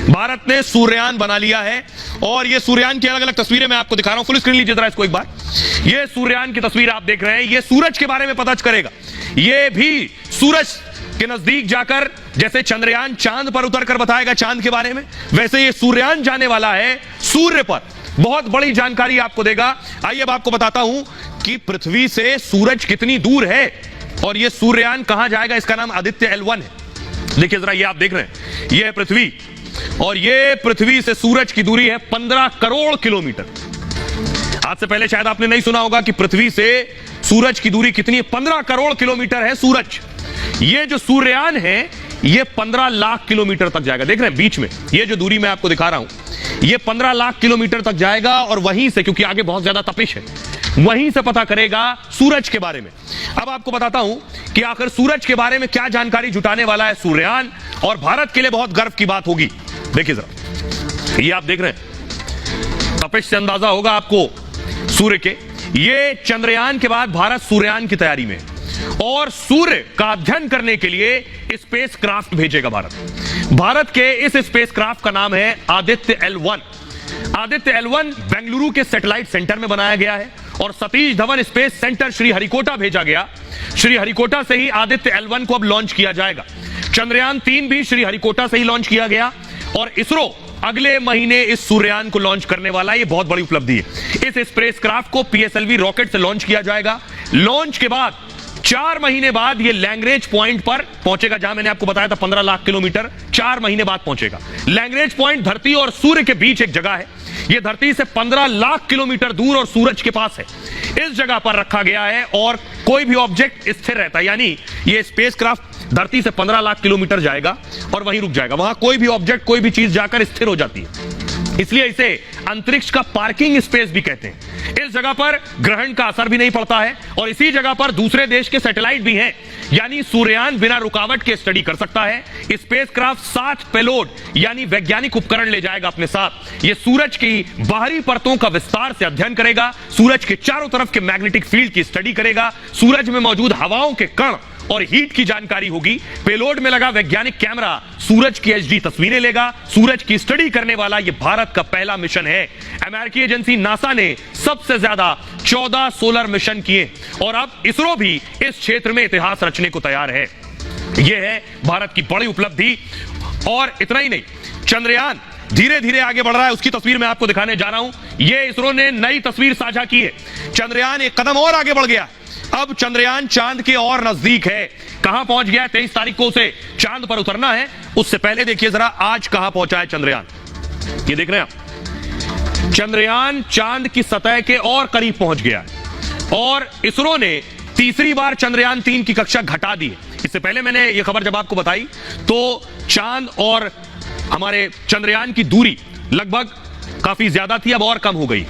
भारत ने सूर्ययान बना लिया है और ये सूर्ययान की अलग अलग तस्वीरें मैं आपको दिखा रहा हूं। फुल स्क्रीन लीजिए जरा इसको एक बार। ये सूर्ययान की तस्वीर आप देख रहे हैं। ये सूरज के बारे में पता करेगा। ये भी सूरज के नजदीक जाकर जैसे चंद्रयान चांद पर उतरकर बताएगा चांद के बारे में, वैसे ये सूर्ययान जाने वाला है सूर्य पर। बहुत बड़ी जानकारी आपको देगा। आइए अब आपको बताता हूं कि पृथ्वी से सूरज कितनी दूर है और ये सूर्ययान कहां जाएगा। इसका नाम आदित्य L1 है। देखिए जरा, ये आप देख रहे हैं, ये है पृथ्वी और ये पृथ्वी से सूरज की दूरी है 15 करोड़ किलोमीटर। आज से पहले शायद आपने नहीं सुना होगा कि पृथ्वी से सूरज की दूरी कितनी है। 15 करोड़ किलोमीटर है सूरज। ये जो सूर्ययान है ये 15 लाख किलोमीटर तक जाएगा। देख रहे हैं बीच में ये जो दूरी मैं आपको दिखा रहा हूं, ये 15 लाख किलोमीटर तक जाएगा और वहीं से, क्योंकि आगे बहुत ज्यादा तपिश है, वहीं से पता करेगा सूरज के बारे में। अब आपको बताता हूं कि आखिर सूरज के बारे में क्या जानकारी जुटाने वाला है सूर्ययान, और भारत के लिए बहुत गर्व की बात होगी। देखिए जरा, ये आप देख रहे हैं, तपिश से अंदाजा होगा आपको सूर्य के। ये चंद्रयान के बाद भारत सूर्ययान की तैयारी में है और सूर्य का अध्ययन करने के लिए स्पेस क्राफ्ट भेजेगा भारत के इस स्पेस क्राफ्ट का नाम है आदित्य L1। आदित्य L1 बेंगलुरु के सैटेलाइट सेंटर में बनाया गया है और सतीश धवन स्पेस सेंटर श्रीहरिकोटा भेजा गया। श्रीहरिकोटा से ही आदित्य L1 को अब लॉन्च किया जाएगा। चंद्रयान 3 भी श्रीहरिकोटा से ही लॉन्च किया गया और इसरो अगले महीने इस सूर्ययान को लॉन्च करने वाला है। ये बहुत बड़ी उपलब्धि है। इस स्पेस क्राफ्ट को PSLV रॉकेट से लॉन्च किया जाएगा। लॉन्च के बाद 4 महीने बाद ये लैंग्रेज पॉइंट पर पहुंचेगा, जहां मैंने आपको बताया था 15 लाख किलोमीटर। 4 महीने बाद पहुंचेगा। लैंग्रेज पॉइंट धरती और सूर्य के बीच एक जगह है। यह धरती से 15 लाख किलोमीटर दूर और सूरज के पास है। इस जगह पर रखा गया है और कोई भी ऑब्जेक्ट स्थिर रहता है, यानी यह स्पेसक्राफ्ट धरती से 15 लाख किलोमीटर जाएगा और वहीं रुक जाएगा। वहां कोई भी ऑब्जेक्ट, कोई भी चीज जाकर स्थिर हो जाती है, इसलिए इसे अंतरिक्ष का पार्किंग स्पेस भी कहते हैं। इस जगह पर ग्रहण का असर भी नहीं पड़ता है और इसी जगह पर दूसरे देश के सैटेलाइट भी हैं, यानी सूर्ययान बिना रुकावट के स्टडी कर सकता है। स्पेसक्राफ्ट 7 पेलोड यानी वैज्ञानिक उपकरण ले जाएगा अपने साथ। यह सूरज की बाहरी परतों का विस्तार से अध्ययन करेगा, सूरज के चारों तरफ के मैग्नेटिक फील्ड की स्टडी करेगा, सूरज में मौजूद हवाओं के कण और हीट की जानकारी होगी। पेलोड में लगा वैज्ञानिक कैमरा सूरज की HD तस्वीरें लेगा। सूरज की स्टडी करने वाला यह भारत का पहला मिशन है। अमेरिकी एजेंसी नासा ने सबसे ज्यादा 14 सोलर मिशन किए और अब इसरो भी इस क्षेत्र में इतिहास रचने को तैयार है। यह है भारत की बड़ी उपलब्धि। और इतना ही नहीं, चंद्रयान धीरे धीरे आगे बढ़ रहा है। उसकी तस्वीर मैं आपको दिखाने जा रहा हूं। यह इसरो ने नई तस्वीर साझा की है। चंद्रयान एक कदम और आगे बढ़ गया। अब चंद्रयान चांद के और नजदीक है। कहां पहुंच गया है? 23 तारीख को उसे चांद पर उतरना है। उससे पहले देखिए जरा आज कहां पहुंचा है चंद्रयान। ये देख रहे हैं आप, चंद्रयान चांद की सतह के और करीब पहुंच गया है और इसरो ने तीसरी बार चंद्रयान 3 की कक्षा घटा दी है। इससे पहले मैंने यह खबर जब आपको बताई तो चांद और हमारे चंद्रयान की दूरी लगभग काफी ज्यादा थी, अब और कम हो गई।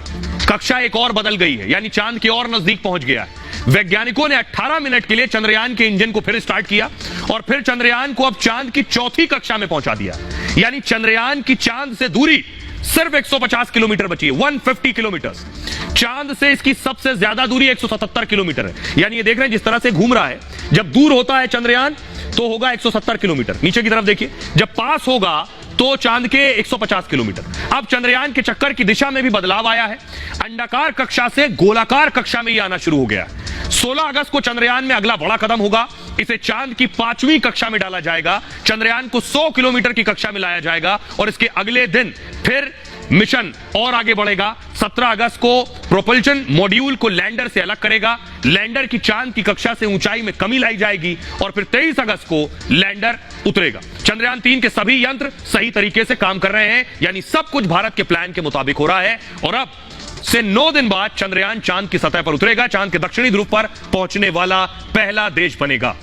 कक्षा एक और बदल गई है, यानी चांद के और नजदीक पहुंच गया है। वैज्ञानिकों ने 18 मिनट के लिए चंद्रयान के इंजन को फिर स्टार्ट किया और फिर चंद्रयान को अब चांद की चौथी कक्षा में पहुंचा दिया। यानी चंद्रयान की चांद से दूरी सिर्फ 150 किलोमीटर बची है, 150 किलोमीटर। चांद से इसकी सबसे ज्यादा दूरी 177 किलोमीटर है। यानी ये देख रहे हैं जिस तरह से घूम रहा है, जब दूर होता है चंद्रयान तो होगा 170 किलोमीटर। नीचे की तरफ देखिए, जब पास होगा तो चांद के 150 किलोमीटर। अब चंद्रयान के चक्कर की दिशा में भी बदलाव आया है। अंडाकार कक्षा से गोलाकार कक्षा में ही आना शुरू हो गया है। 16 अगस्त को चंद्रयान में अगला बड़ा कदम होगा। इसे चांद की 5वीं कक्षा में डाला जाएगा। चंद्रयान को 100 किलोमीटर की कक्षा में लाया जाएगा और इसके अगले दिन फिर मिशन और आगे बढ़ेगा। 17 अगस्त को प्रोपल्शन मॉड्यूल को लैंडर से अलग करेगा। लैंडर की चांद की कक्षा से ऊंचाई में कमी लाई जाएगी और फिर 23 अगस्त को लैंडर उतरेगा। चंद्रयान 3 के सभी यंत्र सही तरीके से काम कर रहे हैं, यानी सब कुछ भारत के प्लान के मुताबिक हो रहा है और अब से 9 दिन बाद चंद्रयान चांद की सतह पर उतरेगा। चांद के दक्षिणी ध्रुव पर पहुंचने वाला पहला देश बनेगा।